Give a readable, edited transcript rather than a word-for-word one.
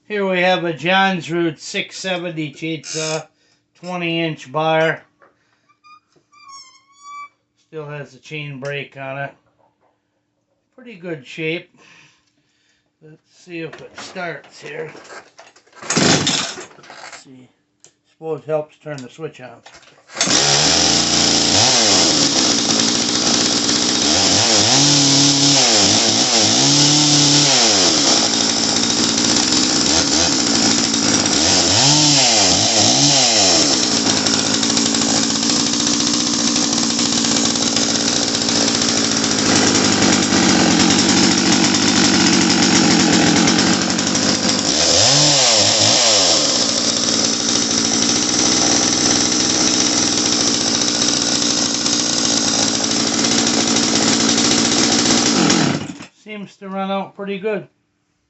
Here we have a jonsered 670 chainsaw, 20-inch bar. Still has the chain brake on it. Pretty good shape. Let's see if it starts here. Let's see. Suppose it helps turn the switch on. Seems to run out pretty good.